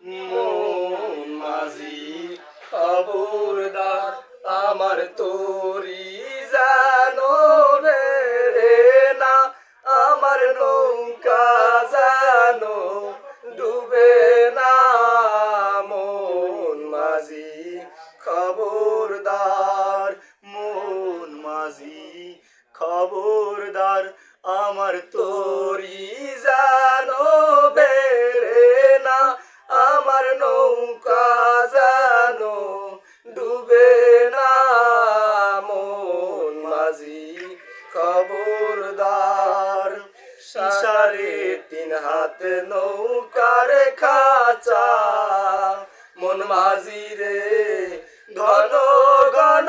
মন মাঝি খবরদার আমার তোরি জানো রে না আমার নৌকা জানো ডুবে না মন মাঝি খবরদার মন মাঝি খবরদার আমার তোরি জানো বেরে না আমার নৌকা জানো ডুবে না মন মাঝি খবরদার সাড়ে তিন হাত নৌকার খাঁচা মন মাঝি রে ঘন ঘন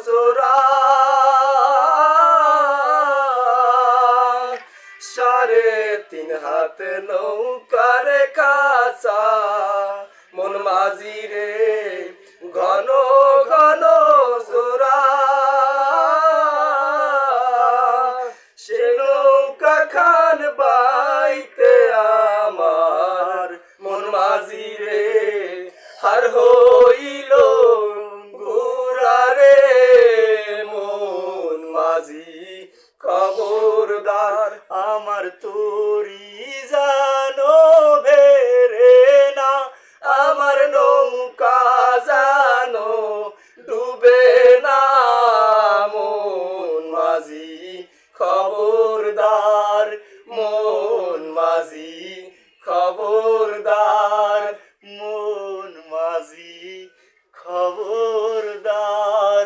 চোরা সাড়ে তিন হাত নৌকার খাঁচা মন মাঝি রে ঘন ঘন জোড়া সে নৌকা খান বাইতে আমার মন মাঝি রে হার হইল গোরা রে মন মাঝি খবরদার আমার তোরি জানো বেরে না আমার নৌকা জানো ডুবে না মন মাঝি খবরদার মন মাঝি খবরদার মন মাঝি খবরদার